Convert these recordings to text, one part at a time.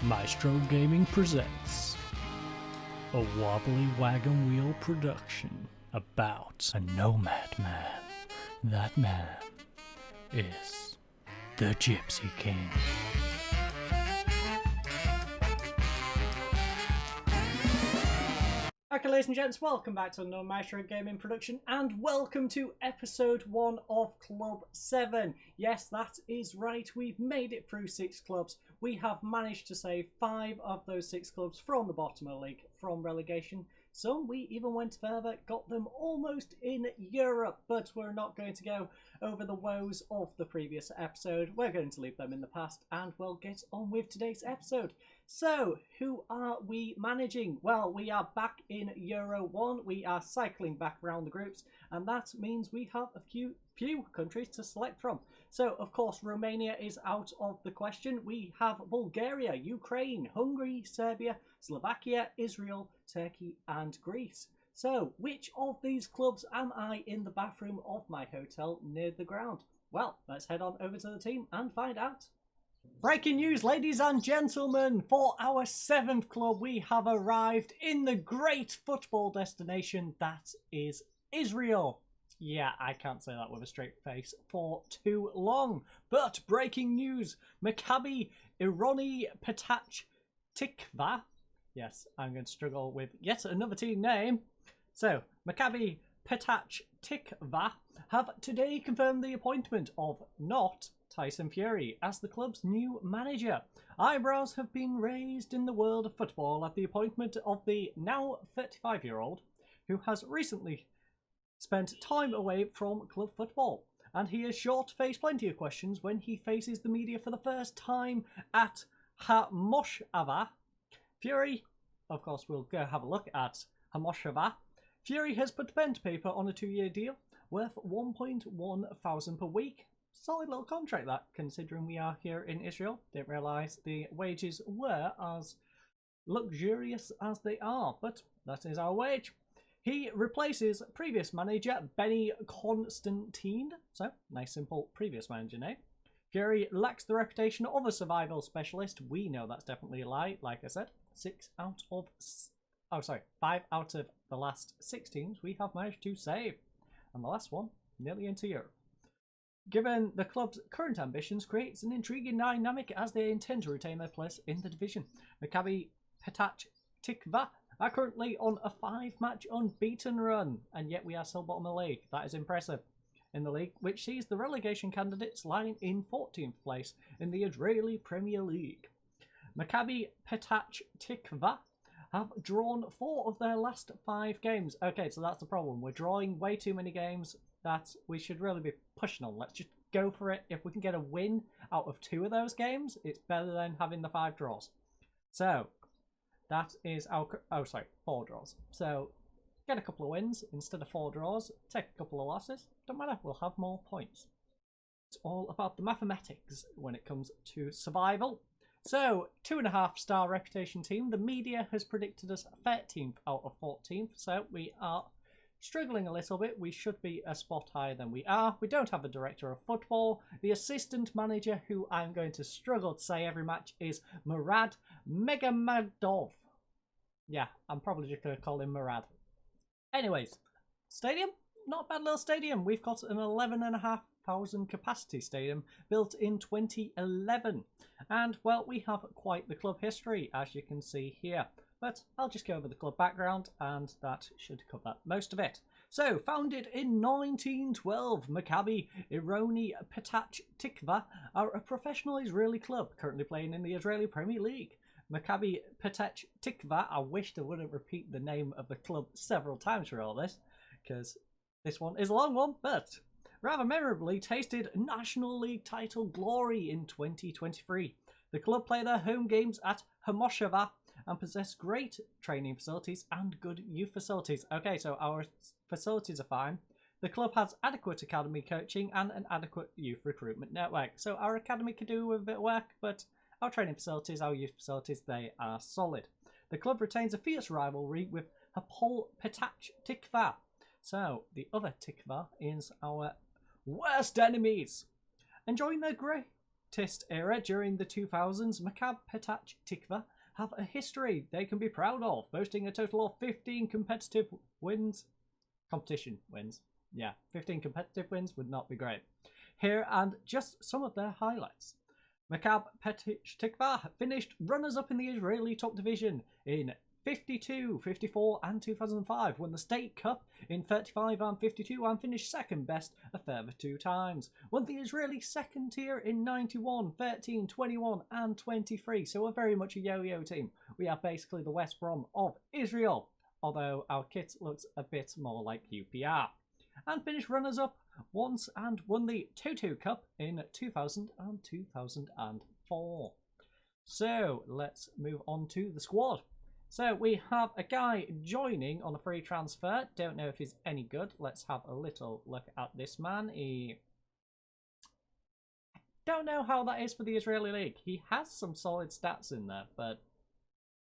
Maestro Gaming presents a wobbly wagon wheel production about a nomad man. That man is the Gypsy King. Okay, ladies and gents, welcome back to another Maestro Gaming production, and welcome to episode 1 of Club 7. Yes, that is right, we've made it through 6 clubs. We have managed to save 5 of those 6 clubs from the bottom of the league, from relegation. Some we even went further, got them almost in Europe, but we're not going to go over the woes of the previous episode. We're going to leave them in the past, and we'll get on with today's episode. So, who are we managing? Well, we are back in Euro 1. We are cycling back around the groups, and that means we have a few countries to select from. So, of course, Romania is out of the question. We have Bulgaria, Ukraine, Hungary, Serbia, Slovakia, Israel, Turkey, and Greece. So, which of these clubs am I in the bathroom of my hotel near the ground? Well, let's head on over to the team and find out. Breaking news, ladies and gentlemen, for our 7th club we have arrived in the great football destination that is Israel. Yeah, I can't say that with a straight face for too long. But breaking news, Maccabi Ironi Petach Tikva. Yes, I'm going to struggle with yet another team name. So, Maccabi Petach Tikva have today confirmed the appointment of not Tyson Fury as the club's new manager. Eyebrows have been raised in the world of football at the appointment of the now 35-year-old who has recently spent time away from club football, and he is sure to face plenty of questions when he faces the media for the first time at Hamoshava. Fury, of course, we'll go have a look at Hamoshava. Fury has put pen to paper on a 2-year deal worth 1.1 thousand per week. Solid little contract that, considering we are here in Israel. Didn't realise the wages were as luxurious as they are, but that is our wage. He replaces previous manager Benny Constantine, so nice simple previous manager name. Fury lacks the reputation of a survival specialist. We know that's definitely a lie. Like I said, 5 out of the last 6 teams we have managed to save, and the last one nearly into Europe. Given the club's current ambitions, creates an intriguing dynamic as they intend to retain their place in the division. Maccabi Petach Tikva are currently on a 5-match unbeaten run, and yet we are still bottom of the league. That is impressive in the league, which sees the relegation candidates lying in 14th place in the Israeli Premier League. Maccabi Petach Tikva have drawn 4 of their last 5 games. Okay, so that's the problem. We're drawing way too many games that we should really be pushing on. Let's just go for it. If we can get a win out of 2 of those games, it's better than having the 5 draws. So that is our 4 draws. So get a couple of wins instead of 4 draws. Take a couple of losses. Don't matter. We'll have more points. It's all about the mathematics when it comes to survival. So 2.5-star reputation team. The media has predicted us 13th out of 14th. So we are struggling a little bit. We should be a spot higher than we are. We don't have a director of football. The assistant manager, who I'm going to struggle to say every match, is Murad Megamadov. Yeah, I'm probably just going to call him Murad. Anyways, stadium? Not a bad little stadium. We've got an 11,500 capacity stadium built in 2011. And, well, we have quite the club history, as you can see here. But I'll just go over the club background, and that should cover most of it. So, founded in 1912, Maccabi Ironi Petach Tikva are a professional Israeli club currently playing in the Israeli Premier League. Maccabi Petach Tikva, I wished I wouldn't repeat the name of the club several times for all this, because this one is a long one, but rather memorably tasted National League title glory in 2023. The club play their home games at Hamoshava and possess great training facilities and good youth facilities. Okay, so our facilities are fine. The club has adequate academy coaching and an adequate youth recruitment network. So our academy could do with a bit of work, but our training facilities, our youth facilities, they are solid. The club retains a fierce rivalry with Hapoel Petach Tikva. So the other Tikva is our worst enemies. Enjoying their great elitist era during the 2000s, Maccabi Petach Tikva have a history they can be proud of, boasting a total of 15 competitive wins. Competition wins. Yeah, 15 competitive wins would not be great. Here and just some of their highlights. Maccabi Petach Tikva finished runners-up in the Israeli top division in 52, 54 and 2005, won the State Cup in 35 and 52 and finished second best a further 2 times. Won the Israeli second tier in 91, 13, 21 and 23, so we're very much a yo-yo team. We are basically the West Brom of Israel, although our kit looks a bit more like UPR. And finished runners-up once and won the Toto Cup in 2000 and 2004. So let's move on to the squad. So we have a guy joining on a free transfer. Don't know if he's any good. Let's have a little look at this man. I don't know how that is for the Israeli League. He has some solid stats in there, but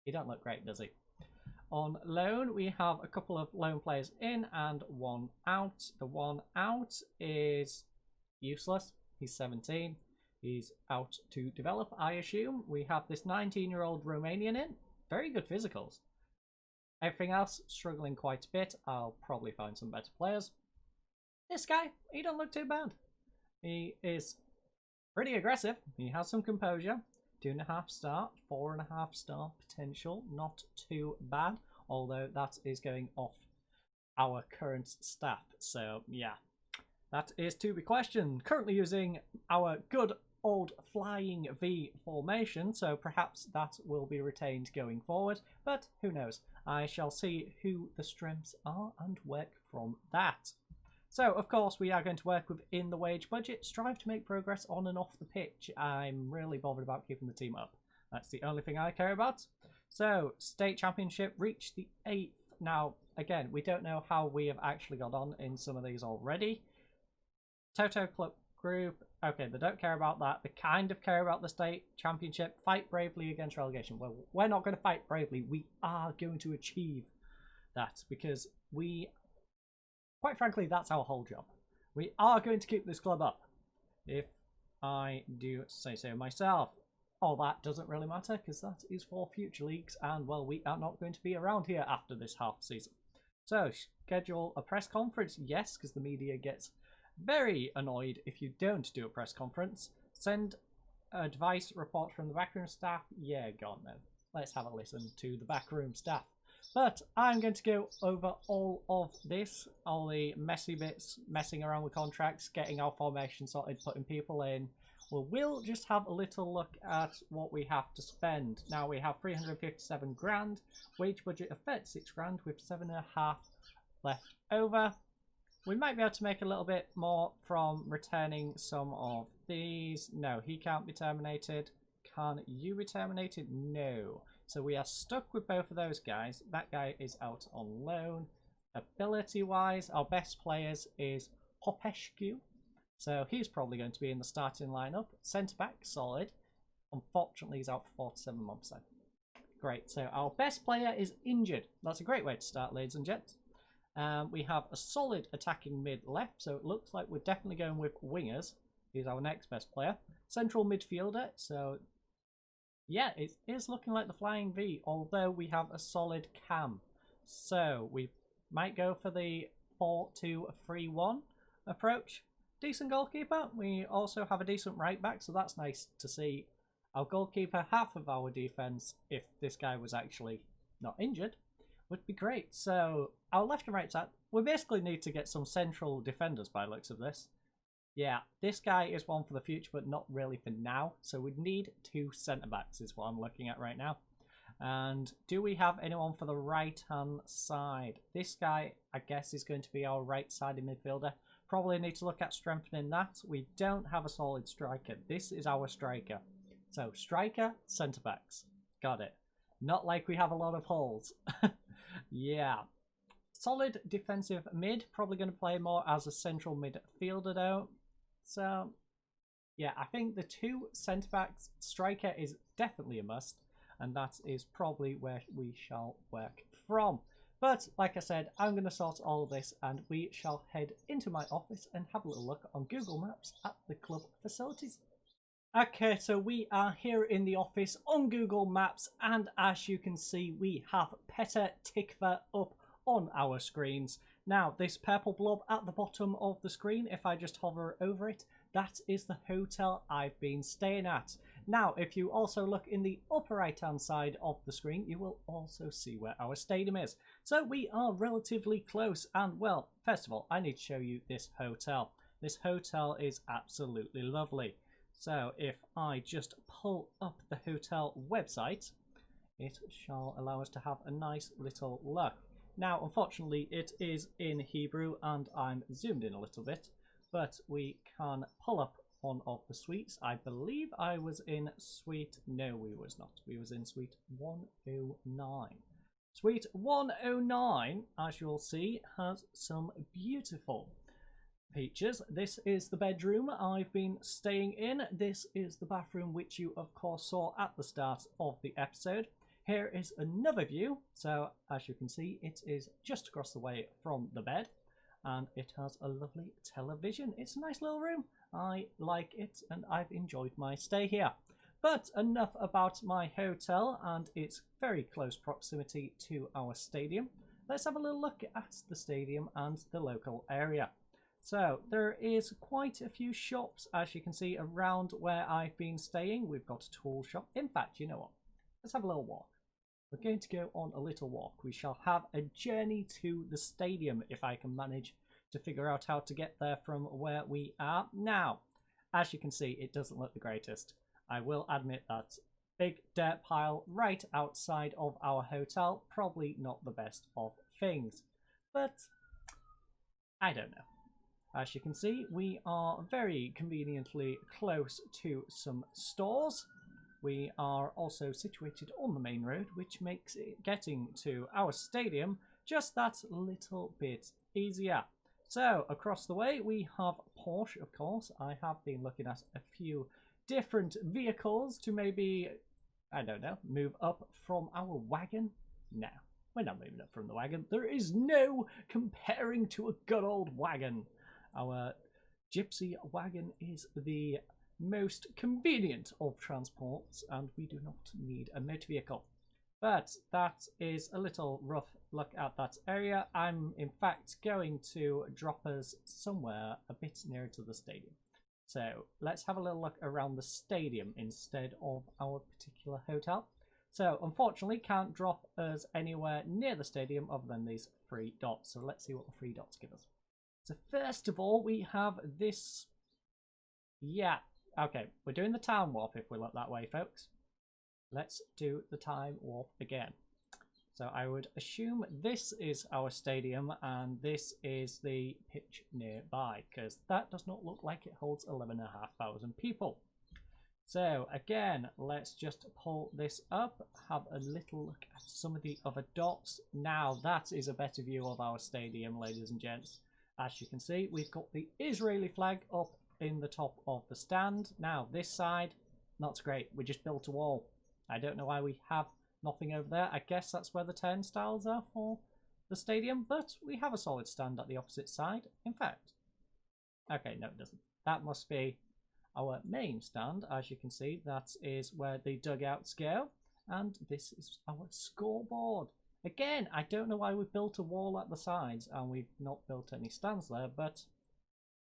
he don't look great, does he? On loan, we have a couple of loan players in and one out. The one out is useless. He's 17. He's out to develop, I assume. We have this 19-year-old Romanian in. Very good physicals. Everything else, struggling quite a bit. I'll probably find some better players. This guy, he don't look too bad. He is pretty aggressive. He has some composure. 2.5 star, 4.5 star potential. Not too bad, although that is going off our current staff. So, yeah, that is to be questioned. Currently using our good old flying V formation, so perhaps that will be retained going forward, but who knows. I shall see who the strengths are and work from that. So, of course, we are going to work within the wage budget, strive to make progress on and off the pitch. I'm really bothered about keeping the team up. That's the only thing I care about. So, state championship reached the 8th. Now, again, we don't know how we have actually got on in some of these already. Toto Club Group, okay, they don't care about that. They kind of care about the state championship. Fight bravely against relegation. Well, we're not going to fight bravely. We are going to achieve that because we, quite frankly, that's our whole job. We are going to keep this club up, if I do say so myself. All that doesn't really matter because that is for future leagues, and well, we are not going to be around here after this half season. So, schedule a press conference, yes, because the media gets very annoyed if you don't do a press conference. Send advice report from the backroom staff. Yeah, go on then. Let's have a listen to the backroom staff. But I'm going to go over all of this, all the messy bits, messing around with contracts, getting our formation sorted, putting people in. Well, we'll just have a little look at what we have to spend. Now we have 357 grand, wage budget of 36 grand with 7.5 left over. We might be able to make a little bit more from returning some of these. No, he can't be terminated. Can you be terminated? No. So we are stuck with both of those guys. That guy is out on loan. Ability-wise, our best players is Popescu. So he's probably going to be in the starting lineup. Centre-back, solid. Unfortunately, he's out for 47 months though. Great. So our best player is injured. That's a great way to start, ladies and gents. We have a solid attacking mid left, so it looks like we're definitely going with wingers. He's our next best player. Central midfielder, so yeah, it is looking like the flying V, although we have a solid cam. So we might go for the 4-2-3-1 approach. Decent goalkeeper. We also have a decent right back, so that's nice to see. Our goalkeeper, half of our defense, if this guy was actually not injured, would be great. So our left and right side, we basically need to get some central defenders by the looks of this. Yeah, this guy is one for the future, but not really for now. So we'd need 2 centre-backs is what I'm looking at right now. And do we have anyone for the right-hand side? This guy, I guess, is going to be our right-sided midfielder. Probably need to look at strengthening that. We don't have a solid striker. This is our striker. So striker, centre-backs. Got it. Not like we have a lot of holes. Yeah. Solid defensive mid. Probably going to play more as a central midfielder though. So, yeah, I think the 2 centre-backs striker is definitely a must. And that is probably where we shall work from. But, like I said, I'm going to sort all of this and we shall head into my office and have a little look on Google Maps at the club facilities. Okay, so we are here in the office on Google Maps, and as you can see, we have Petah Tikva up on our screens. Now, this purple blob at the bottom of the screen, if I just hover over it, that is the hotel I've been staying at. Now, if you also look in the upper right-hand side of the screen, you will also see where our stadium is. So we are relatively close, and well, first of all, I need to show you this hotel. This hotel is absolutely lovely. So if I just pull up the hotel website, it shall allow us to have a nice little look. Now, unfortunately, it is in Hebrew and I'm zoomed in a little bit, but we can pull up one of the suites. I believe I was in suite... No, we was not. We was in suite 109. Suite 109, as you'll see, has some beautiful features. This is the bedroom I've been staying in. This is the bathroom, which you of course saw at the start of the episode. Here is another view. So as you can see, it is just across the way from the bed, and it has a lovely television. It's a nice little room. I like it and I've enjoyed my stay here. But enough about my hotel and its very close proximity to our stadium. Let's have a little look at the stadium and the local area. So there is quite a few shops, as you can see, around where I've been staying. We've got a tool shop. In fact, you know what? Let's have a little walk. We're going to go on a little walk. We shall have a journey to the stadium if I can manage to figure out how to get there from where we are. Now, as you can see, it doesn't look the greatest. I will admit that. Big dirt pile right outside of our hotel. Probably not the best of things. But I don't know. As you can see, we are very conveniently close to some stores. We are also situated on the main road, which makes it getting to our stadium just that little bit easier. So, across the way, we have Porsche, of course. I have been looking at a few different vehicles to maybe, I don't know, move up from our wagon. No, we're not moving up from the wagon. There is no comparing to a good old wagon. Our Gypsy wagon is the most convenient of transports, and we do not need a motor vehicle. But that is a little rough look at that area. I'm in fact going to drop us somewhere a bit nearer to the stadium. So let's have a little look around the stadium instead of our particular hotel. So unfortunately can't drop us anywhere near the stadium other than these 3 dots. So let's see what the 3 dots give us. So first of all, we have this. Yeah, okay, we're doing the time warp if we look that way, folks. Let's do the time warp again. So I would assume this is our stadium and this is the pitch nearby, because that does not look like it holds 11,500 people. So again, let's just pull this up, have a little look at some of the other dots. Now that is a better view of our stadium, ladies and gents. As you can see, we've got the Israeli flag up in the top of the stand. Now, this side, not great. We just built a wall. I don't know why we have nothing over there. I guess that's where the turnstiles are for the stadium, but we have a solid stand at the opposite side. In fact, okay, no, it doesn't. That must be our main stand. As you can see, that is where the dugouts go, and this is our scoreboard. Again, I don't know why we've built a wall at the sides and we've not built any stands there, but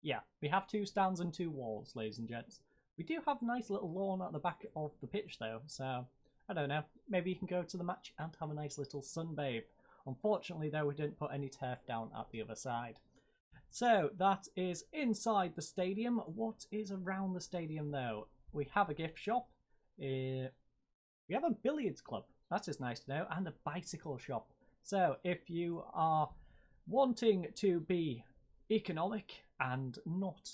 yeah, we have 2 stands and 2 walls, ladies and gents. We do have a nice little lawn at the back of the pitch though, so I don't know, maybe you can go to the match and have a nice little sunbathe. Unfortunately though, we didn't put any turf down at the other side. So that is inside the stadium. What is around the stadium though? We have a gift shop, we have a billiards club. That is nice to know, and a bicycle shop. So if you are wanting to be economic and not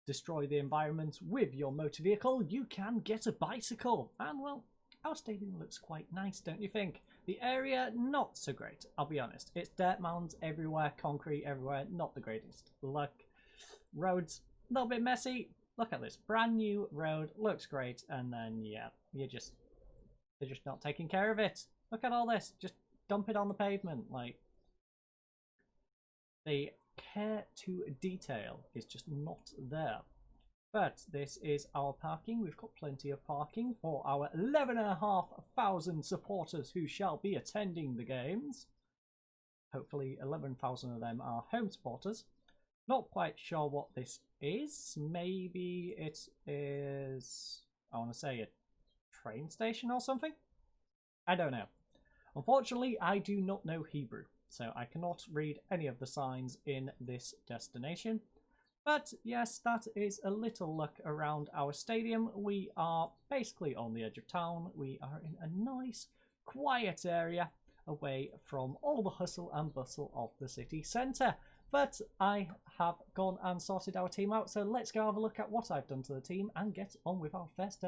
destroy the environment with your motor vehicle, you can get a bicycle. And well, our stadium looks quite nice, don't you think? The area, not so great, I'll be honest. It's dirt mounds everywhere, concrete everywhere, not the greatest. Look, roads, a little bit messy. Look at this, brand new road, looks great, and then yeah, they're just not taking care of it. Look at all this, just dump it on the pavement. Like, the care to detail is just not there. But this is our parking. We've got plenty of parking for our 11,500 supporters who shall be attending the games. Hopefully 11,000 of them are home supporters. Not quite sure what this is. Maybe it is, I want to say, a train station or something? I don't know. Unfortunately, I do not know Hebrew, so I cannot read any of the signs in this destination. But yes, that is a little look around our stadium. We are basically on the edge of town. We are in a nice, quiet area away from all the hustle and bustle of the city centre. But I have gone and sorted our team out, so let's go have a look at what I've done to the team and get on with our first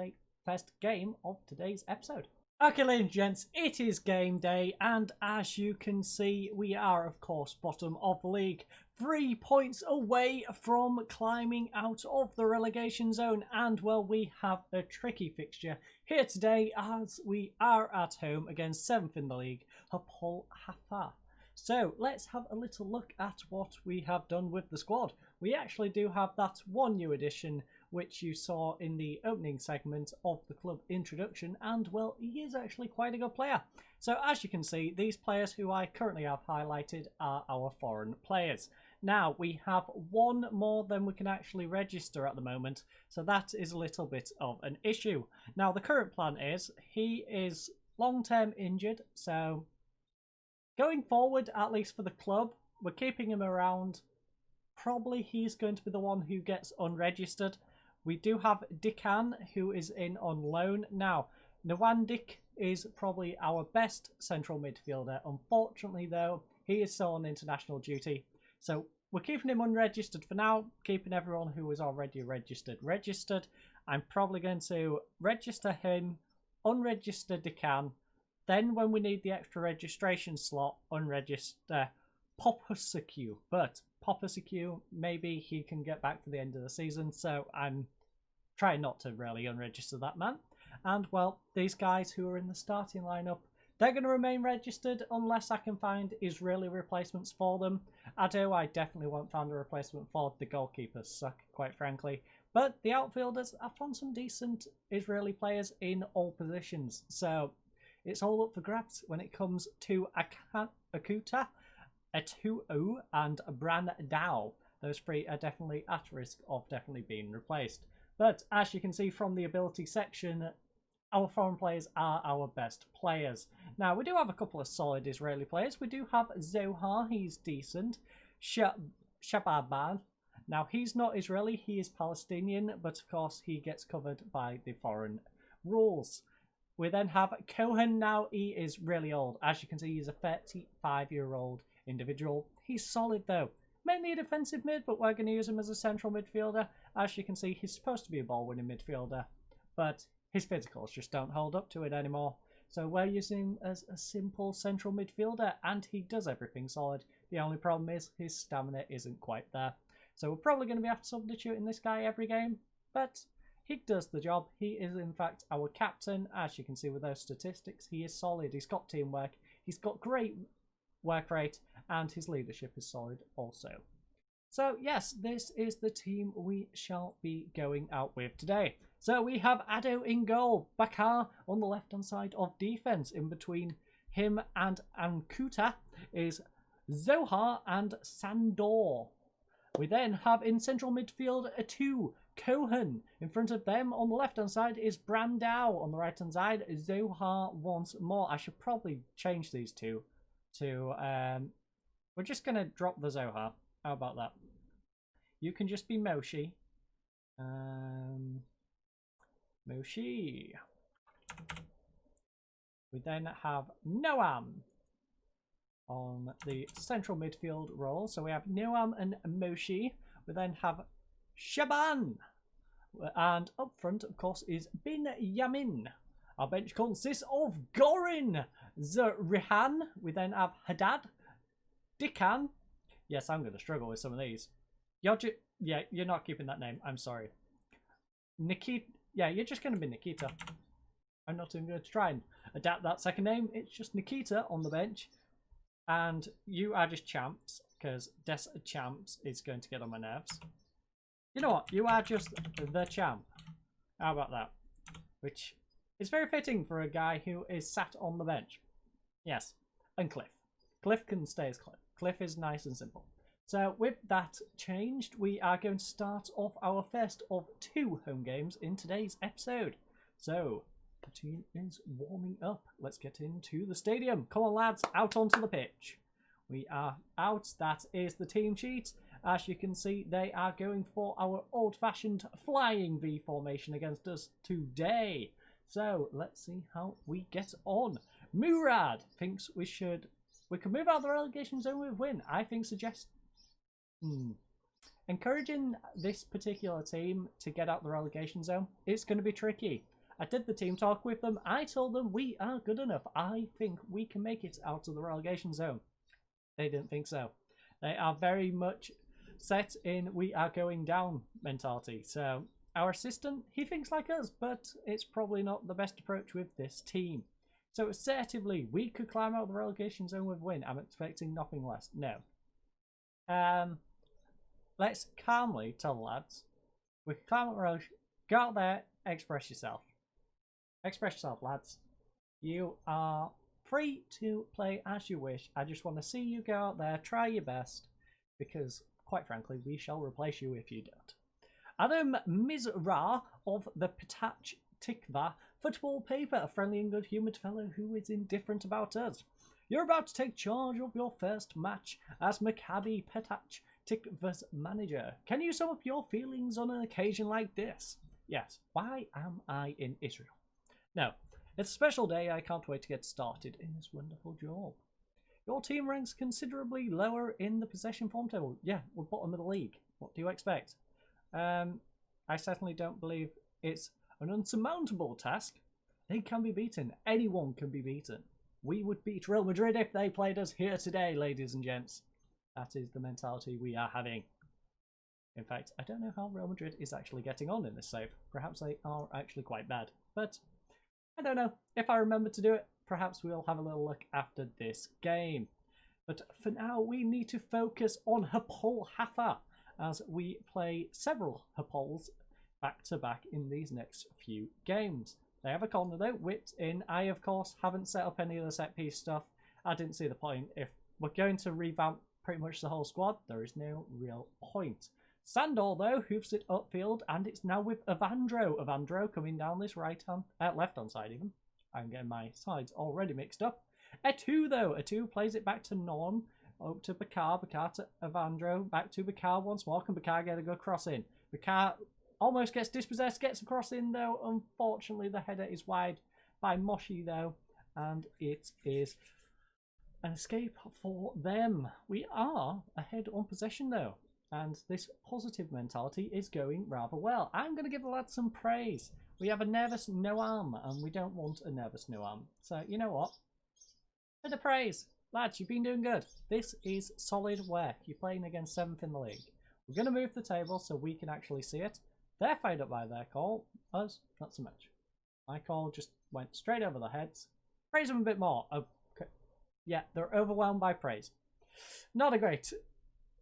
game of today's episode. Okay, ladies and gents, it is game day, and as you can see, we are, of course, bottom of the league. 3 points away from climbing out of the relegation zone, and, well, we have a tricky fixture here today as we are at home against 7th in the league, Hapoel Haifa. So, let's have a little look at what we have done with the squad. We actually do have that one new addition which you saw in the opening segment of the club introduction, and well, he is actually quite a good player. So as you can see, these players who I currently have highlighted are our foreign players. Now, we have one more than we can actually register at the moment, so that is a little bit of an issue. Now, the current plan is, he is long-term injured, so going forward, at least for the club, we're keeping him around. Probably he's going to be the one who gets unregistered. We do have Dikan, who is in on loan. Now, Nwandik is probably our best central midfielder. Unfortunately, though, he is still on international duty. So we're keeping him unregistered for now, keeping everyone who is already registered. I'm probably going to register him, unregister Dikan. Then when we need the extra registration slot, unregister Popasicu. But Popasicu, maybe he can get back for the end of the season, so I'm trying not to really unregister that man. And, well, these guys who are in the starting lineup, they're going to remain registered unless I can find Israeli replacements for them. I definitely won't find a replacement for the goalkeepers, suck, quite frankly. But the outfielders, I found some decent Israeli players in all positions, so it's all up for grabs when it comes to Akuta, Etuo and Brandao. Those three are definitely at risk of definitely being replaced. But as you can see from the ability section, our foreign players are our best players. Now, we do have a couple of solid Israeli players. We do have Zohar, he's decent. Shababan. Now, he's not Israeli, he is Palestinian, but of course he gets covered by the foreign rules. We then have Cohen. Now, he is really old. As you can see, he's a 35-year-old individual. He's solid though. Mainly a defensive mid, but we're going to use him as a central midfielder. As you can see, he's supposed to be a ball-winning midfielder, but his physicals just don't hold up to it anymore. So we're using him as a simple central midfielder, and he does everything solid. The only problem is his stamina isn't quite there. So we're probably going to be after substituting this guy every game, but he does the job. He is, in fact, our captain. As you can see with those statistics, he is solid. He's got teamwork. He's got great work rate, and his leadership is solid also. So yes, this is the team we shall be going out with today. So we have Ado in goal, Bakar on the left hand side of defense. In between him and Ankuta is Zohar and Sandor. We then have in central midfield Etuo, Cohen. In front of them on the left hand side is Brandao. On the right hand side is Zohar once more. I should probably change these two to we're just gonna drop the Zohar. How about that? You can just be Moshi. Moshi. We then have Noam on the central midfield role. So we have Noam and Moshi. We then have Shaban. And up front, of course, is Bin Yamin. Our bench consists of Gorin, Zarihan. We then have Haddad, Dikan. Yes, I'm going to struggle with some of these. Yeah, you're not keeping that name. I'm sorry. Nikita. Yeah, you're just going to be Nikita. I'm not even going to try and adapt that second name. It's just Nikita on the bench. And you are just Champs, because Des Champs is going to get on my nerves. You know what? You are just the champ. How about that? Which is very fitting for a guy who is sat on the bench. Yes, and Cliff. Cliff can stay as Cliff. Cliff is nice and simple. So with that changed, we are going to start off our first of 2 home games in today's episode. So the team is warming up. Let's get into the stadium. Come on, lads, out onto the pitch. We are out. That is the team sheet. As you can see, they are going for our old-fashioned flying V formation against us today. So let's see how we get on. Murad thinks we can move out of the relegation zone with win. I think encouraging this particular team to get out the relegation zone, it's going to be tricky. I did the team talk with them. I told them we are good enough. I think we can make it out of the relegation zone. They didn't think so. They are very much set in we are going down mentality. So our assistant, he thinks like us, but it's probably not the best approach with this team. So assertively, we could climb out of the relegation zone with win. I'm expecting nothing less. No. Let's calmly tell the lads, we can climb out the relegation. Go out there, express yourself. Express yourself, lads. You are free to play as you wish. I just want to see you go out there, try your best, because quite frankly, we shall replace you if you don't. Adam Mizra of the Petach Tikva football paper, a friendly and good-humoured fellow who is indifferent about us. You're about to take charge of your first match as Maccabi Petach Tikva's manager. Can you sum up your feelings on an occasion like this? Yes. Why am I in Israel? No. It's a special day. I can't wait to get started in this wonderful job. Your team ranks considerably lower in the possession form table. Yeah, we're bottom of the league. What do you expect? I certainly don't believe it's an unsurmountable task. They can be beaten. Anyone can be beaten. We would beat Real Madrid if they played us here today, ladies and gents. That is the mentality we are having. In fact, I don't know how Real Madrid is actually getting on in this save. Perhaps they are actually quite bad. But I don't know. If I remember to do it, perhaps we'll have a little look after this game. But for now, we need to focus on Hapoel Haifa as we play several Hapoels back-to-back in these next few games. They have a corner though, whipped in. I, of course, haven't set up any of the set-piece stuff. I didn't see the point. If we're going to revamp pretty much the whole squad, there is no real point. Sandor, though, hoofs it upfield, and it's now with Evandro. Evandro coming down this left-hand side even. I'm getting my sides already mixed up. Etu, though. Etu plays it back to Non. Up to Bakar. Bakar to Evandro. Back to Bakar once more. Can Bakar get a good cross in? Bakar almost gets dispossessed. Gets a cross in, though. Unfortunately, the header is wide by Moshi, though. And it is an escape for them. We are ahead on possession, though. And this positive mentality is going rather well. I'm going to give the lads some praise. We have a nervous Noam, and we don't want a nervous Noam. So, you know what? Bit of praise. Lads, you've been doing good. This is solid work. You're playing against 7th in the league. We're going to move the table so we can actually see it. They're fired up by their call. Us, not so much. My call just went straight over their heads. Praise them a bit more. Okay. Yeah, they're overwhelmed by praise. Not a great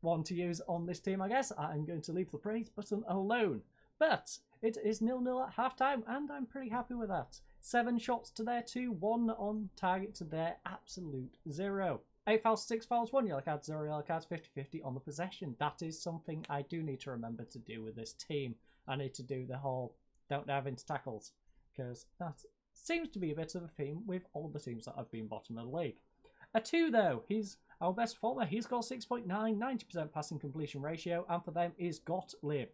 one to use on this team, I guess. I'm going to leave the praise button alone. But it is 0-0 at half-time, and I'm pretty happy with that. 7 shots to their 2, 1 on target to their absolute 0. 8 fouls, 6 fouls, 1 yellow card, 0 yellow cards, 50-50 on the possession. That is something I do need to remember to do with this team. I need to do the whole don't dive into tackles, because that seems to be a bit of a theme with all the teams that have been bottom of the league. A 2, though, he's our best performer. He's got 6.9, 90% passing completion ratio, and for them is Gottlieb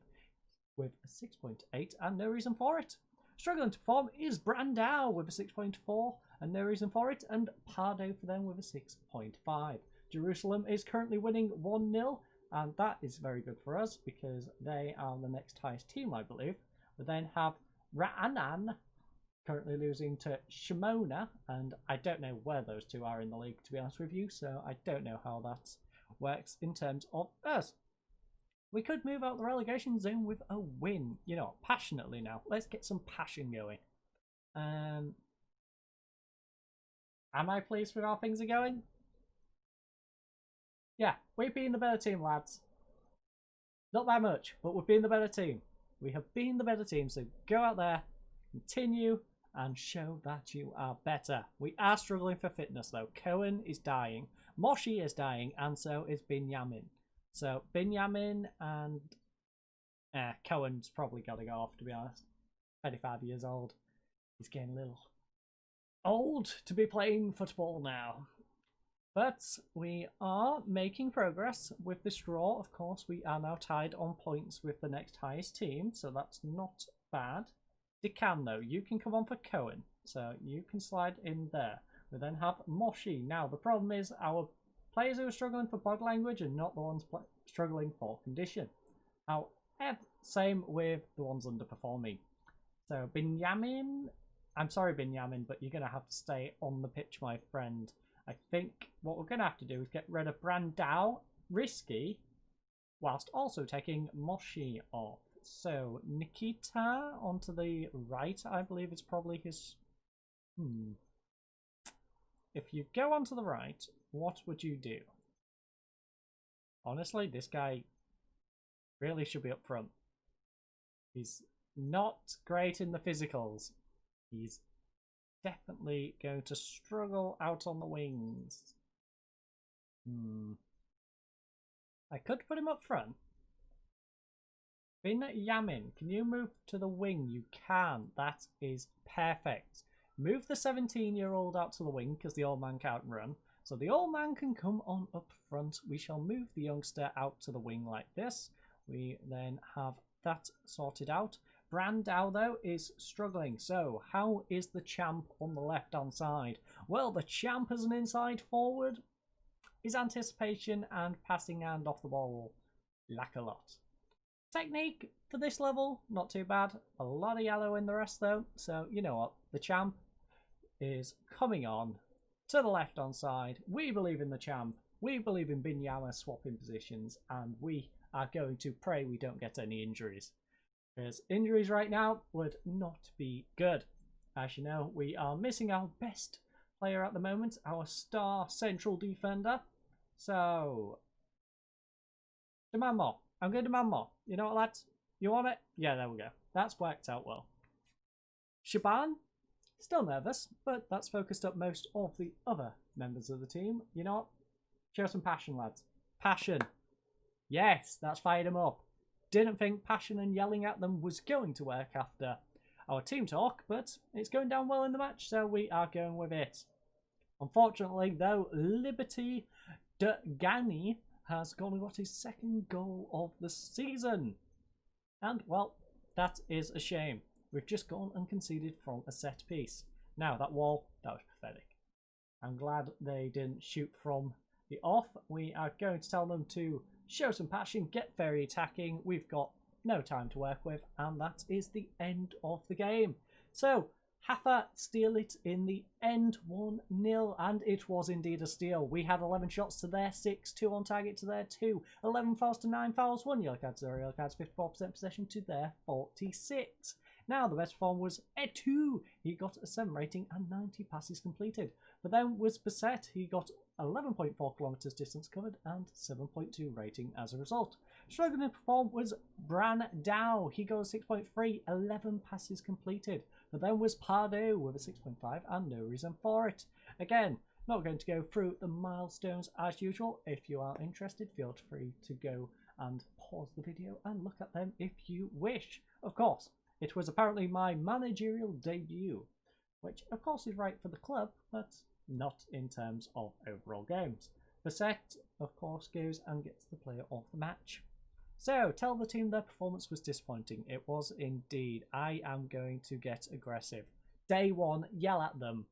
with a 6.8 and no reason for it. Struggling to perform is Brandau with a 6.4 and no reason for it, and Pardo for them with a 6.5. Jerusalem is currently winning 1-0, and that is very good for us because they are the next highest team, I believe. We then have Ra'anan currently losing to Shimona, and I don't know where those two are in the league, to be honest with you, so I don't know how that works in terms of us. We could move out the relegation zone with a win, you know, passionately now. Let's get some passion going. Am I pleased with how things are going? Yeah, we've been the better team, lads. Not that much, but we've been the better team. We have been the better team, so go out there, continue, and show that you are better. We are struggling for fitness, though. Cohen is dying. Moshi is dying, and so is Binyamin. So, Binyamin and Cohen's probably got to go off, to be honest. 25 years old. He's getting a little old to be playing football now. But we are making progress with this draw. Of course, we are now tied on points with the next highest team, so that's not bad. Decan, though, you can come on for Cohen, so you can slide in there. We then have Moshi. Now, the problem is our players who are struggling for body language are not the ones struggling for condition. However, same with the ones underperforming. So, Binyamin, I'm sorry, Binyamin, but you're going to have to stay on the pitch, my friend. I think what we're going to have to do is get rid of Brandao, risky, whilst also taking Moshi off. So, Nikita onto the right, I believe is probably his... If you go onto the right, what would you do? Honestly, this guy really should be up front. He's not great in the physicals. He's definitely going to struggle out on the wings. I could put him up front. Binyamin, can you move to the wing? You can. That is perfect. Move the 17-year-old out to the wing because the old man can't run. So the old man can come on up front. We shall move the youngster out to the wing like this. We then have that sorted out. Brandao, though, is struggling. So how is the champ on the left-hand side? Well, the champ as an inside forward, his anticipation and passing hand off the ball lack a lot. Technique for this level, not too bad. A lot of yellow in the rest, though. So, you know what? The champ is coming on to the left-hand side. We believe in the champ. We believe in Binyama swapping positions. And we are going to pray we don't get any injuries. Because injuries right now would not be good. As you know, we are missing our best player at the moment. Our star central defender. So, demand more. I'm going to demand more. You know what, lads? You want it? Yeah, there we go. That's worked out well. Shaban, still nervous, but that's focused up most of the other members of the team. You know what? Show some passion, lads. Passion. Yes, that's fired him up. Didn't think passion and yelling at them was going to work after our team talk, but it's going down well in the match, so we are going with it. Unfortunately, though, Liberty Degani has gone and got his second goal of the season. And, well, that is a shame. We've just gone and conceded from a set piece. Now, that wall, that was pathetic. I'm glad they didn't shoot from the off. We are going to tell them to show some passion, get very attacking. We've got no time to work with, and that is the end of the game. So, Haffa steal it in the end, 1-0, and it was indeed a steal. We had 11 shots to their 6, 2 on target to their 2, 11 fouls to 9 fouls, 1 yellow card to their yellow cards, 54% possession to their 46. Now, the best form was Etu. He got a 7 rating and 90 passes completed. But then was Basset. He got 11.4 kilometers distance covered and 7.2 rating as a result. Struggling to perform was Bran Dow. He got a 6.3, 11 passes completed. But then was Pardew with a 6.5 and no reason for it. Again, not going to go through the milestones as usual. If you are interested, feel free to go and pause the video and look at them if you wish. Of course, it was apparently my managerial debut, which of course is right for the club, but not in terms of overall games. Basset, of course, goes and gets the player of the match. So, tell the team their performance was disappointing. It was indeed. I am going to get aggressive. Day one, yell at them.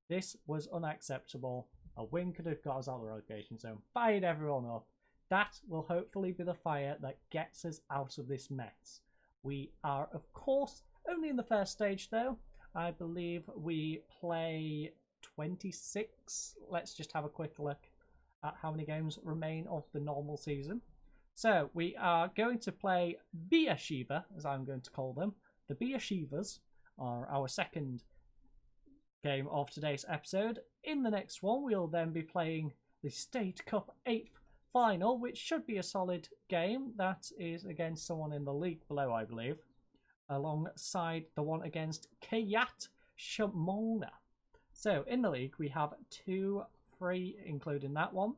This was unacceptable. A win could have got us out of the relegation zone. Fired everyone up. That will hopefully be the fire that gets us out of this mess. We are, of course, only in the first stage, though. I believe we play 26. Let's just have a quick look at how many games remain of the normal season. So we are going to play Beersheba, as I'm going to call them. The Beershebas are our second game of today's episode. In the next one, we'll then be playing the State Cup 8th final, which should be a solid game. That is against someone in the league below, I believe, alongside the one against Kayat Shamona. So in the league, we have 2, 3, including that one,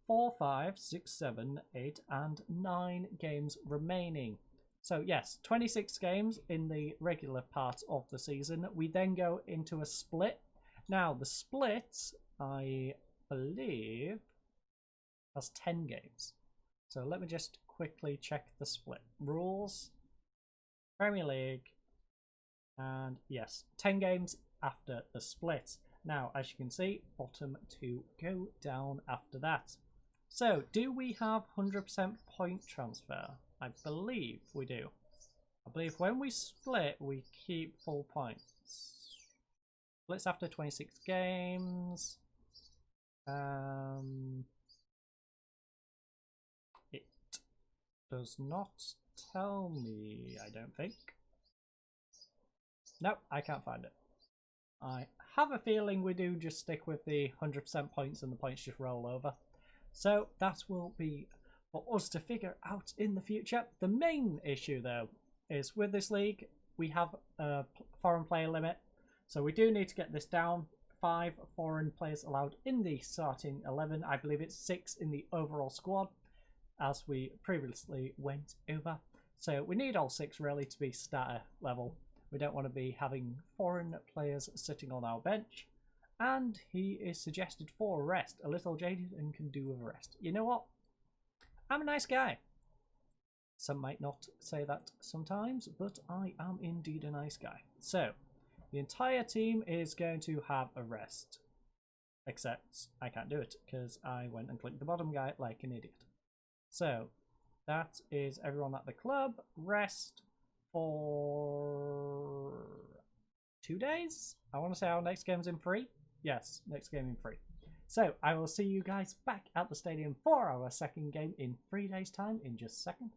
4, 5, 6, 7, 8, and 9 games remaining. So yes, 26 games in the regular part of the season. We then go into a split. Now, the split, I believe, has 10 games. So let me just quickly check the split. Rules, Premier League, and yes, 10 games after the split. Now, as you can see, bottom 2 go down after that. So, do we have 100% point transfer? I believe we do. I believe when we split, we keep full points. Splits after 26 games. It does not tell me, I don't think. Nope, I can't find it. I have a feeling we do just stick with the 100% points and the points just roll over. So that will be for us to figure out in the future. The main issue though is with this league, we have a foreign player limit. So we do need to get this down. 5 foreign players allowed in the starting 11. I believe it's 6 in the overall squad, as we previously went over. So we need all 6 really to be starter level. We don't want to be having foreign players sitting on our bench. And he is suggested for a rest. A little jaded and can do with a rest. You know what? I'm a nice guy. Some might not say that sometimes, but I am indeed a nice guy. So, the entire team is going to have a rest. Except I can't do it because I went and clicked the bottom guy like an idiot. So, that is everyone at the club. Rest for 2 days. I want to say our next game's in 3. Yes, next game in 3. So I will see you guys back at the stadium for our second game in 3 days time in just a second.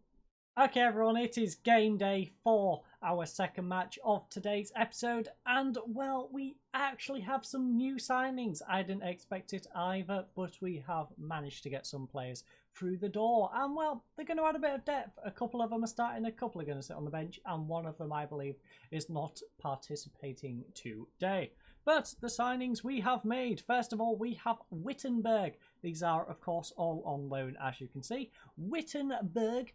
Okay everyone, it is game day for our second match of today's episode, and well, we actually have some new signings. I didn't expect it either, but we have managed to get some players through the door, and well, they're going to add a bit of depth. A couple of them are starting, a couple are going to sit on the bench, and one of them I believe is not participating today. But the signings we have made, first of all, we have Wittenberg. These are of course all on loan, as you can see. Wittenberg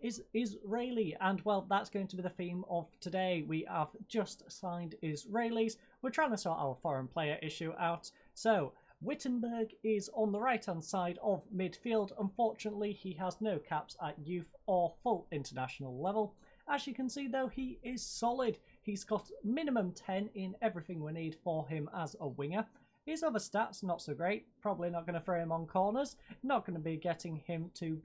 is Israeli, and well, that's going to be the theme of today. We have just signed Israelis. We're trying to sort our foreign player issue out. So Wittenberg is on the right hand side of midfield. Unfortunately, he has no caps at youth or full international level. As you can see though, he is solid. He's got minimum 10 in everything we need for him as a winger. His other stats, not so great. Probably not going to throw him on corners. Not going to be getting him to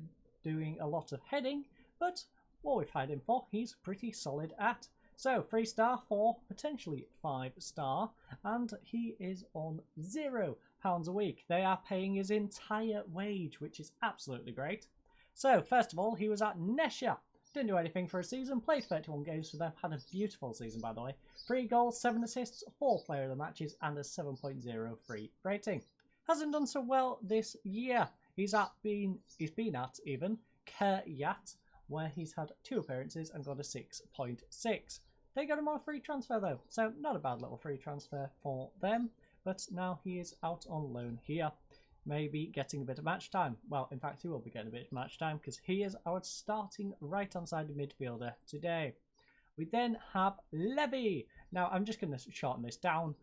doing a lot of heading, but what we've had him for, he's pretty solid at. So 3-star, 4, potentially 5-star, and he is on £0 a week. They are paying his entire wage, which is absolutely great. So first of all, he was at Nesha. Didn't do anything for a season, played 31 games for them, had a beautiful season by the way. 3 goals, 7 assists, 4 player of the matches, and a 7.03 rating. Hasn't done so well this year. He's been at even Kayat, where he's had 2 appearances and got a 6.6. They got him on a free transfer though, so not a bad little free transfer for them. But now he is out on loan here, maybe getting a bit of match time. Well, in fact, he will be getting a bit of match time because he is our starting right-hand side midfielder today. We then have Levy. Now, I'm just going to shorten this down.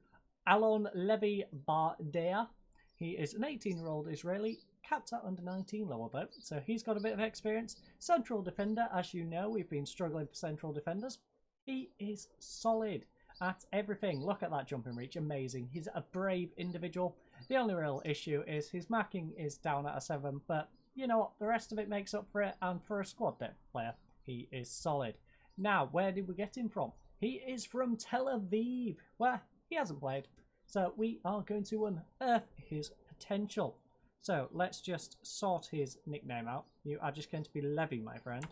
Alon Levy Bardea. He is an 18-year-old Israeli, capped at under 19 level though, so he's got a bit of experience. Central defender, as you know, we've been struggling for central defenders. He is solid at everything. Look at that jumping reach, amazing. He's a brave individual. The only real issue is his marking is down at a 7, but you know what, the rest of it makes up for it, and for a squad depth player, he is solid. Now, where did we get him from? He is from Tel Aviv, where he hasn't played, so we are going to unearth his potential. So let's just sort his nickname out. You are just going to be Levy, my friend.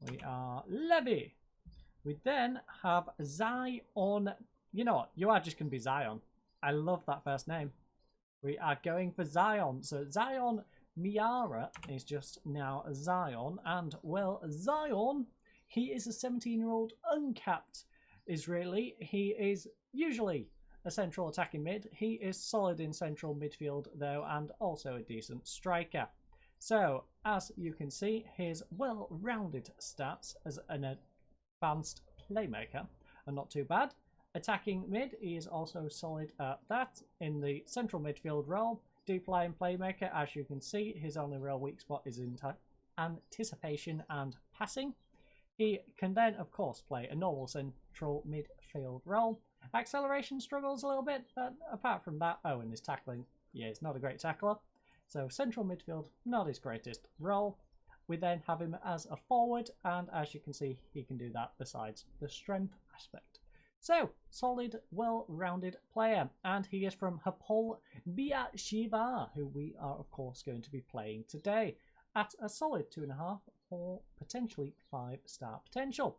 We are Levy. We then have Zion. You know what? You are just going to be Zion. I love that first name. We are going for Zion. So Zion Miara is just now Zion. And, well, Zion, he is a 17-year-old uncapped Israeli. He is usually a central attacking mid. He is solid in central midfield, though, and also a decent striker. So, as you can see, his well-rounded stats as an advanced playmaker are not too bad. Attacking mid, he is also solid at that. In the central midfield role, deep line playmaker, as you can see, his only real weak spot is in anticipation and passing. He can then, of course, play a normal central midfield role. Acceleration struggles a little bit, but apart from that, oh, and his tackling, yeah, he's not a great tackler. So central midfield, not his greatest role. We then have him as a forward, and as you can see, he can do that besides the strength aspect. So, solid, well-rounded player, and he is from Hapoel Be'er-Sheva, who we are, of course, going to be playing today at a solid 2.5 or potentially 5-star potential.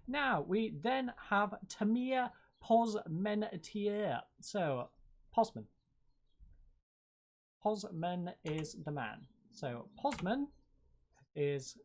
Now, we then have Tamir Pozmen-Tier. So, Pozmen is the man. So, Pozmen is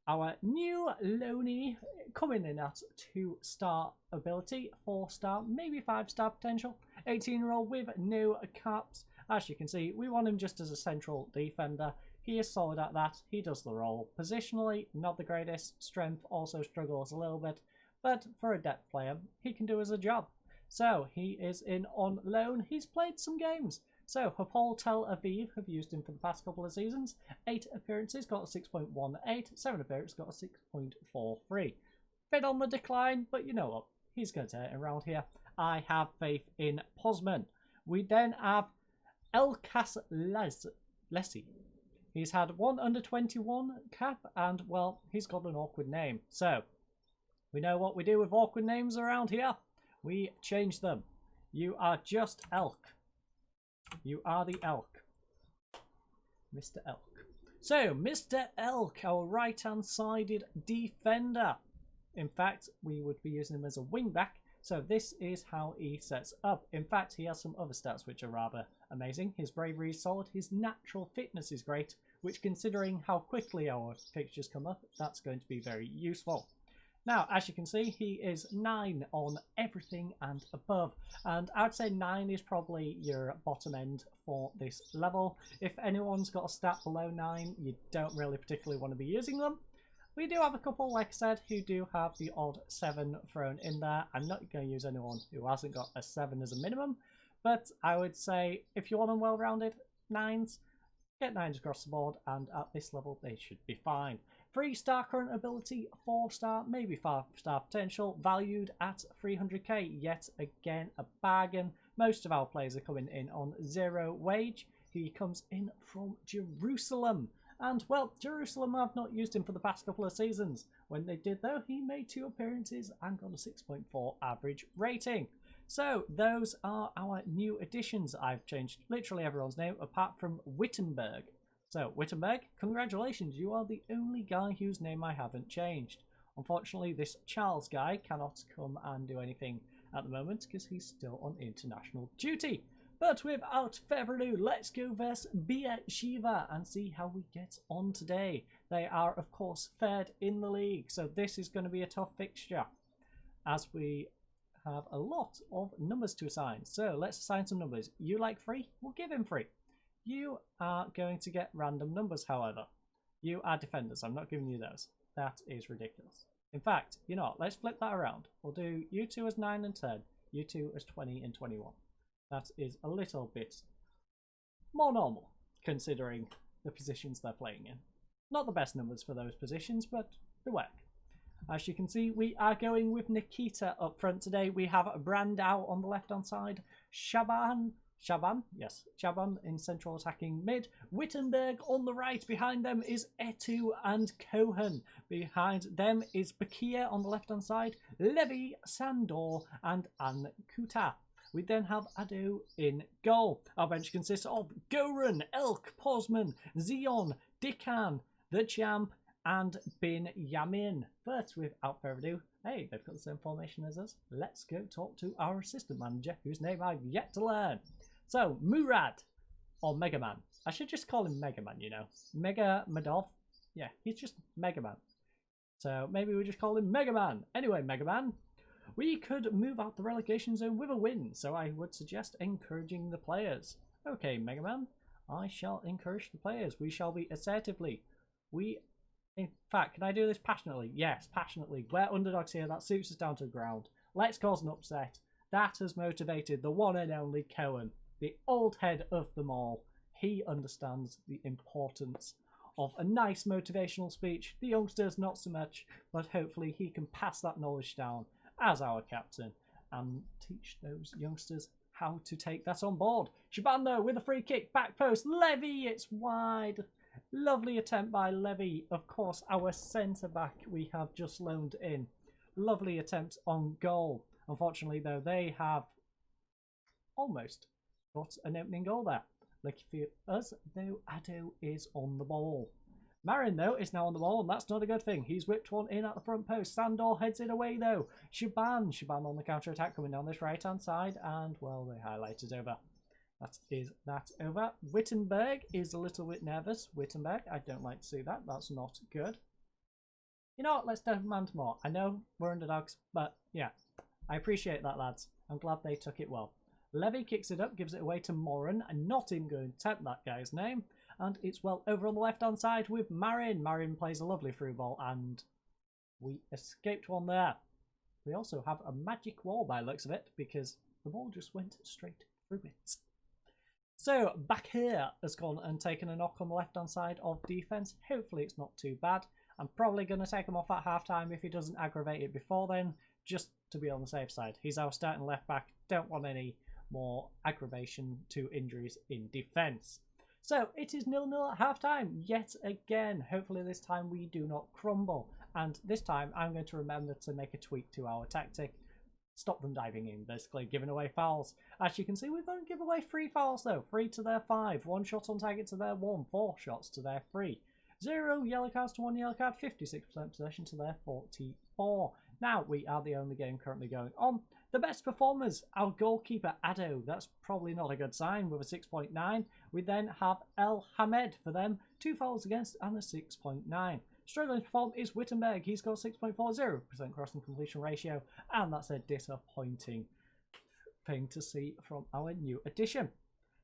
our new loanee coming in at 2-star ability, 4-star, maybe 5-star potential. 18-year-old with no caps. As you can see, we want him just as a central defender. He is solid at that. He does the role. Positionally, not the greatest. Strength also struggles a little bit. But for a depth player, he can do as a job. So, he is in on loan. He's played some games. So, Hapoel Tel Aviv have used him for the past couple of seasons. 8 appearances, got a 6.18. 7 appearances, got a 6.43. Bit on the decline, but you know what? He's going to turn it around here. I have faith in Pozmen. We then have Elkas Lessi. He's had 1 under-21 cap, and, well, he's got an awkward name. So, we know what we do with awkward names around here. We change them. You are just Elk. You are the Elk. Mr. Elk. So, Mr. Elk, our right-hand-sided defender. In fact, we would be using him as a wing-back. So this is how he sets up. In fact, he has some other stats which are rather amazing. His bravery is solid. His natural fitness is great, which, considering how quickly our fixtures come up, that's going to be very useful. Now, as you can see, he is 9 on everything and above. And I'd say 9 is probably your bottom end for this level. If anyone's got a stat below 9, you don't really particularly want to be using them. We do have a couple, like I said, who do have the odd 7 thrown in there. I'm not going to use anyone who hasn't got a 7 as a minimum. But I would say, if you want them well-rounded, 9s, get 9s across the board. And at this level, they should be fine. 3-star current ability, 4-star, maybe 5-star potential, valued at 300k. Yet again, a bargain. Most of our players are coming in on 0 wage. He comes in from Jerusalem. And, well, Jerusalem have not used him for the past couple of seasons. When they did, though, he made 2 appearances and got a 6.4 average rating. So, those are our new additions. I've changed literally everyone's name, apart from Wittenberg. So, Wittenberg, congratulations, you are the only guy whose name I haven't changed. Unfortunately, this Charles guy cannot come and do anything at the moment because he's still on international duty. But without further ado, let's go versus Be'er-Sheva and see how we get on today. They are, of course, third in the league, so this is going to be a tough fixture as we have a lot of numbers to assign. So let's assign some numbers. You like 3? We'll give him 3. You are going to get random numbers, however. You are defenders. I'm not giving you those. That is ridiculous. In fact, you know what? Let's flip that around. We'll do you 2 as 9 and 10. You 2 as 20 and 21. That is a little bit more normal, considering the positions they're playing in. Not the best numbers for those positions, but they work. As you can see, we are going with Nikita up front today. We have Brandau on the left-hand side. Shaban in central attacking mid. Wittenberg on the right. Behind them is Etu and Cohen. Behind them is Bakir on the left-hand side. Levy, Sandor, and Ankuta. We then have Ado in goal. Our bench consists of Goran, Elk, Pozmen, Zion, Dikan, the Champ, and Bin Yamin. But without further ado, hey, they've got the same formation as us. Let's go talk to our assistant manager, whose name I've yet to learn. So, Murad. or Mega Man. I should just call him Mega Man, you know. Mega Madov. Yeah, he's just Mega Man. So maybe we just call him Mega Man. Anyway, Mega Man, we could move out the relegation zone with a win, so I would suggest encouraging the players. Okay, Mega Man, I shall encourage the players. We shall be assertively. In fact, can I do this passionately? Yes, passionately. We're underdogs here. That suits us down to the ground. Let's cause an upset. That has motivated the one and only Cohen, the old head of them all. He understands the importance of a nice motivational speech. The youngsters, not so much, but hopefully he can pass that knowledge down as our captain and teach those youngsters how to take that on board. Shaban, though, with a free kick, back post, Levy, it's wide. Lovely attempt by Levy, of course, our centre-back we have just loaned in. Lovely attempt on goal. Unfortunately, though, they have almost got an opening goal there. Lucky for us, though, Addo is on the ball. Marin, though, is now on the ball, and that's not a good thing. He's whipped one in at the front post. Sandor heads it away, though. Shaban on the counter-attack coming down this right-hand side, and, well, they highlight it over. That is that over. Wittenberg is a little bit nervous. Wittenberg, I don't like to see that. That's not good. You know what? Let's demand more. I know we're underdogs, but yeah, I appreciate that, lads. I'm glad they took it well. Levy kicks it up, gives it away to Moran. I'm not even going to attempt that guy's name. And it's well over on the left-hand side with Marin. Marin plays a lovely through ball, and we escaped one there. We also have a magic wall by the looks of it, because the ball just went straight through it. So, back here has gone and taken a knock on the left-hand side of defence. Hopefully it's not too bad. I'm probably going to take him off at half-time if he doesn't aggravate it before then, just to be on the safe side. He's our starting left-back. Don't want any more aggravation to injuries in defence. So, it is 0-0 at half-time yet again. Hopefully this time we do not crumble. And this time I'm going to remember to make a tweak to our tactic. Stop them diving in, basically, giving away fouls. As you can see, we don't give away 3 fouls, though. 3 to their 5. 1 shot on target to their 1. 4 shots to their 3. 0 yellow cards to 1 yellow card. 56% possession to their 44. Now, we are the only game currently going on. The best performers, our goalkeeper, Addo. That's probably not a good sign with a 6.9. We then have El Hamed for them. 2 fouls against and a 6.9. Struggling to perform is Wittenberg. He's got 6.40% crossing completion ratio, and that's a disappointing thing to see from our new addition.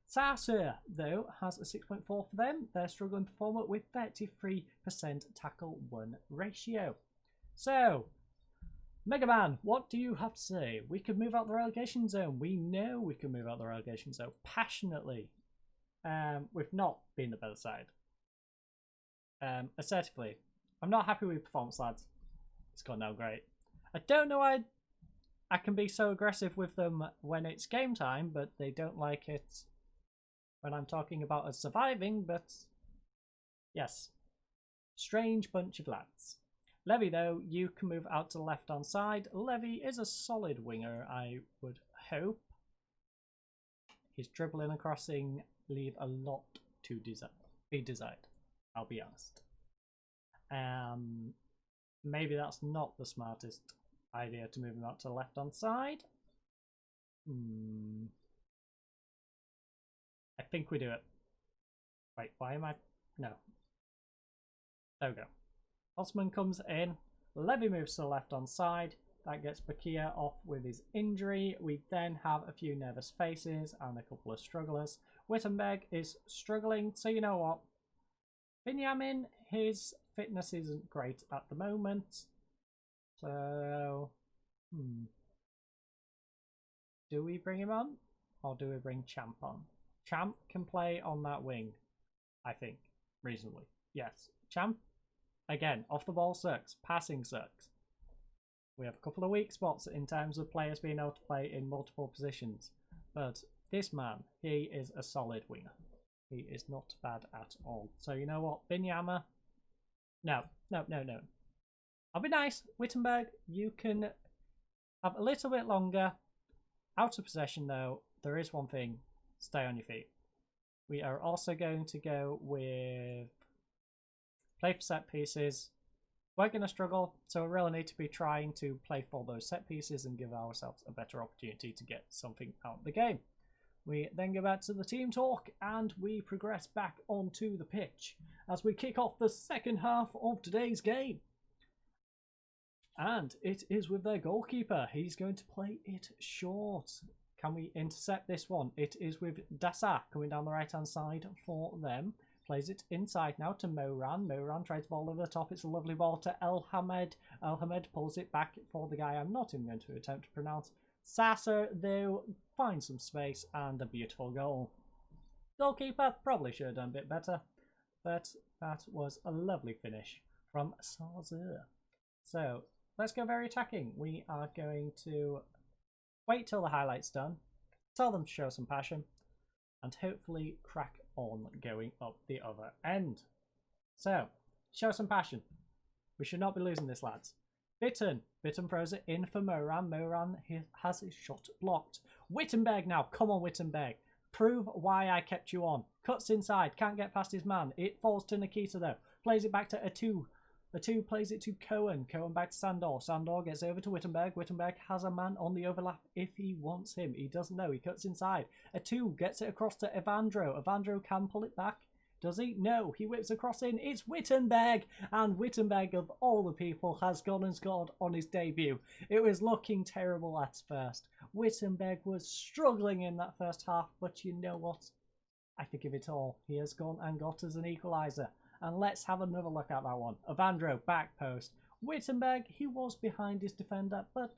Sarser, though, has a 6.4 for them. They're struggling performer with 33% tackle 1 ratio. So, Mega Man, what do you have to say? We could move out the relegation zone. We know we can move out the relegation zone passionately. We've not been the better side. Assertively, I'm not happy with performance, lads. It's gone down great. I don't know why I can be so aggressive with them when it's game time, but they don't like it when I'm talking about us surviving, but yes. Strange bunch of lads. Levy, though, you can move out to the left-hand side. Levy is a solid winger, I would hope. His dribbling and crossing leave a lot to be desired. I'll be honest. Maybe that's not the smartest idea to move him out to the left-hand side. I think we do it. Wait, why am I... No. There we go. Osman comes in. Levy moves to the left-hand side. That gets Bakia off with his injury. We then have a few nervous faces and a couple of strugglers. Wittenberg is struggling, so you know what? Benjamin, his fitness isn't great at the moment. So, do we bring him on? Or do we bring Champ on? Champ can play on that wing, I think, reasonably. Yes, Champ, again, off the ball sucks, passing sucks. We have a couple of weak spots in terms of players being able to play in multiple positions. But this man, he is a solid winger. He is not bad at all. So you know what, Binyama? No. I'll be nice. Wittenberg, you can have a little bit longer. Out of possession, though, there is one thing. Stay on your feet. We are also going to go with play for set pieces. We're going to struggle, so we really need to be trying to play for those set pieces and give ourselves a better opportunity to get something out of the game. We then go back to the team talk and we progress back onto the pitch as we kick off the second half of today's game. And it is with their goalkeeper. He's going to play it short. Can we intercept this one? It is with Dasa coming down the right-hand side for them. Plays it inside now to Moran. Moran tries the ball over the top. It's a lovely ball to El Hamed. El Hamed pulls it back for the guy I'm not even going to attempt to pronounce. Sasser, though, finds some space and a beautiful goal. Goalkeeper probably should have done a bit better, but that was a lovely finish from Sasser. So let's go very attacking. We are going to wait till the highlight's done, tell them to show some passion, and hopefully crack on going up the other end. So, show some passion. We should not be losing this, lads. Bitten throws it in for Moran. Moran has his shot blocked. Wittenberg now. Come on, Wittenberg. Prove why I kept you on. Cuts inside. Can't get past his man. It falls to Nikita, though. Plays it back to Atu. Atu plays it to Cohen. Cohen back to Sandor. Sandor gets over to Wittenberg. Wittenberg has a man on the overlap if he wants him. He doesn't know. He cuts inside. Atu gets it across to Evandro. Evandro can pull it back. Does he? No. He whips across in. It's Wittenberg. And Wittenberg, of all the people, has gone and scored on his debut. It was looking terrible at first. Wittenberg was struggling in that first half. But you know what? I forgive it all. He has gone and got us an equaliser. And let's have another look at that one. Evandro, back post. Wittenberg, he was behind his defender, but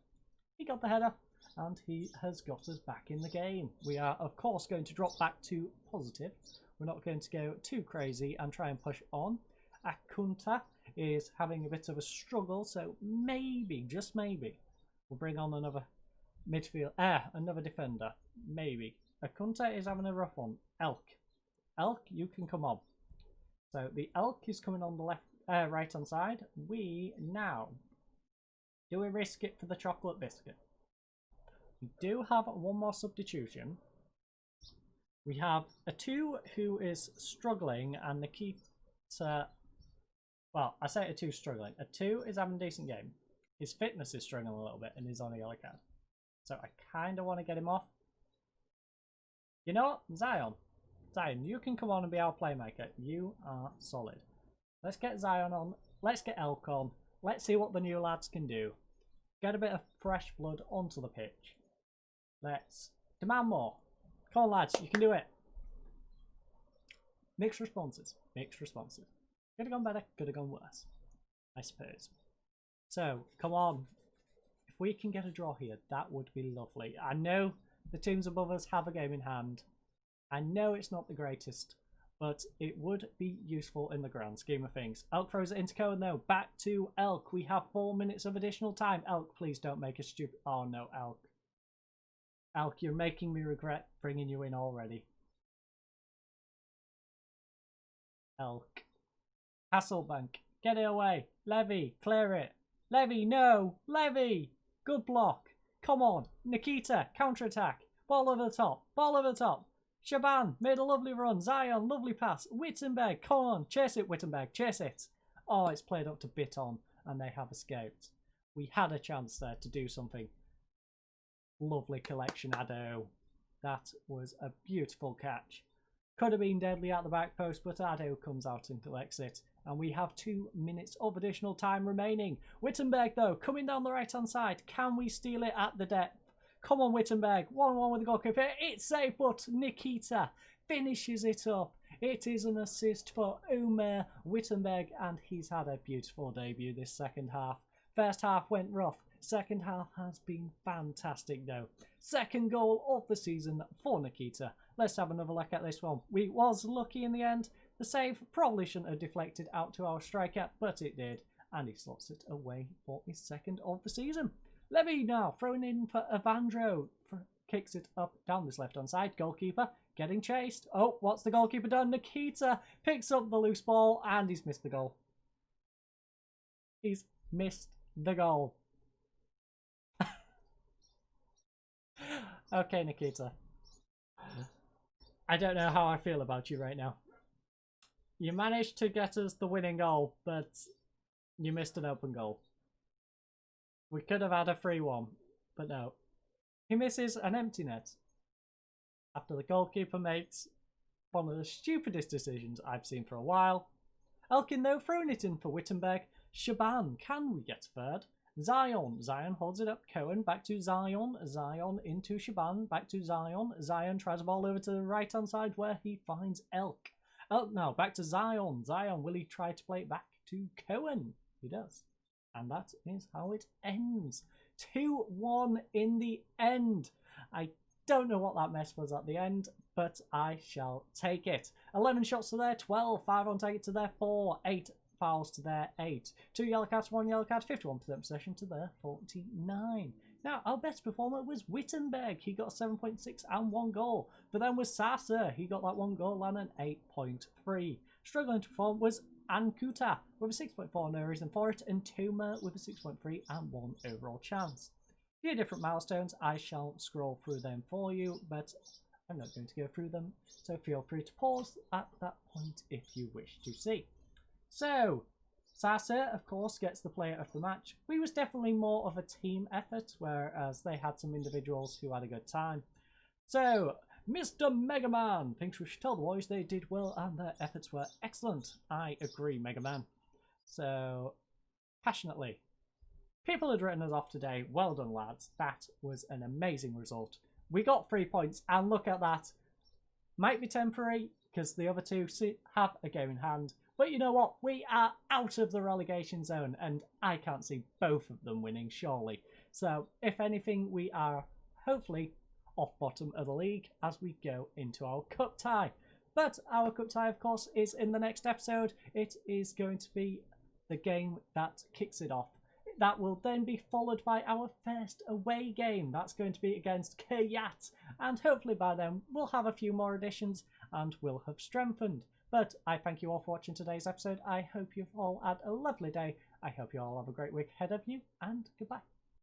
he got the header. And he has got us back in the game. We are, of course, going to drop back to positive. We're not going to go too crazy and try and push on. Akunta is having a bit of a struggle, so maybe, just maybe, we'll bring on another midfield, another defender. Maybe. Akunta is having a rough one. Elk, you can come on. So the Elk is coming on the left, right hand side. We now, do we risk it for the chocolate biscuit? We do have one more substitution. We have Atu who is struggling and Nikita, well, I say Atu struggling. Atu is having a decent game. His fitness is struggling a little bit and he's on a yellow card. So I kind of want to get him off. You know what? Zion, you can come on and be our playmaker. You are solid. Let's get Zion on. Let's get Elk on. Let's see what the new lads can do. Get a bit of fresh blood onto the pitch. Let's demand more. Come on, lads. You can do it. Mixed responses. Mixed responses. Could have gone better. Could have gone worse, I suppose. So, come on. If we can get a draw here, that would be lovely. I know the teams above us have a game in hand. I know it's not the greatest, but it would be useful in the grand scheme of things. Elk throws it into Cohen though. Back to Elk. We have 4 minutes of additional time. Elk, please don't make a stupid... Oh no, Elk. Elk, you're making me regret bringing you in already. Elk. Hasselbank, get it away. Levy, clear it. Levy, no. Levy. Good block. Come on. Nikita, counter-attack. Ball over the top. Ball over the top. Shaban made a lovely run. Zion, lovely pass. Wittenberg, come on. Chase it, Wittenberg. Chase it. Oh, it's played up to Biton and they have escaped. We had a chance there to do something. Lovely collection, Addo. That was a beautiful catch. Could have been deadly at the back post, but Addo comes out and collects it. And we have 2 minutes of additional time remaining. Wittenberg, though, coming down the right-hand side. Can we steal it at the depth? Come on, Wittenberg. 1-1 with the goalkeeper. It's safe, but Nikita finishes it up. It is an assist for Umer Wittenberg, and he's had a beautiful debut this second half. First half went rough. Second half has been fantastic, though. Second goal of the season for Nikita. Let's have another look at this one. We was lucky in the end. The save probably shouldn't have deflected out to our striker, but it did. And he slots it away for his second of the season. Levy now thrown in for Evandro. Kicks it up down this left-hand side. Goalkeeper getting chased. Oh, what's the goalkeeper done? Nikita picks up the loose ball and he's missed the goal. He's missed the goal. Okay, Nikita. I don't know how I feel about you right now. You managed to get us the winning goal, but you missed an open goal. We could have had a free one, but no. He misses an empty net. after the goalkeeper makes one of the stupidest decisions I've seen for a while. Elkin, though, throwing it in for Wittenberg. Shaban, can we get third? Zion holds it up. Cohen back to Zion. Zion into Shaban. Back to Zion. Zion tries a ball over to the right hand side where he finds Elk. Elk now back to Zion. Zion, will he try to play it back to Cohen? He does. And that is how it ends. 2-1 in the end. I don't know what that mess was at the end, but I shall take it. 11 shots to their 12. 5 on target to their 4. 8 fouls to their 8. 2 yellow cards, 1 yellow card, 51% possession to their 49. Now, our best performer was Wittenberg. He got 7.6 and 1 goal. But then was Sasa. He got that 1 goal and an 8.3. Struggling to perform was Ankuta with a 6.4 no reason for it, and Tuma with a 6.3 and 1 overall chance. A few different milestones. I shall scroll through them for you, but I'm not going to go through them, so feel free to pause at that point if you wish to see. So, Sasa, of course, gets the player of the match. We was definitely more of a team effort, whereas they had some individuals who had a good time. So, Mr. Mega Man thinks we should tell the boys they did well and their efforts were excellent. I agree, Mega Man. So, passionately. People had written us off today. Well done, lads. That was an amazing result. We got 3 points, and look at that. Might be temporary, because the other two have a game in hand. But you know what? We are out of the relegation zone, and I can't see both of them winning, surely. So, if anything, we are hopefully off bottom of the league as we go into our cup tie. But our cup tie, of course, is in the next episode. It is going to be the game that kicks it off. That will then be followed by our first away game. That's going to be against Kayat. And hopefully by then we'll have a few more additions and we'll have strengthened. But I thank you all for watching today's episode. I hope you've all had a lovely day. I hope you all have a great week ahead of you, and goodbye.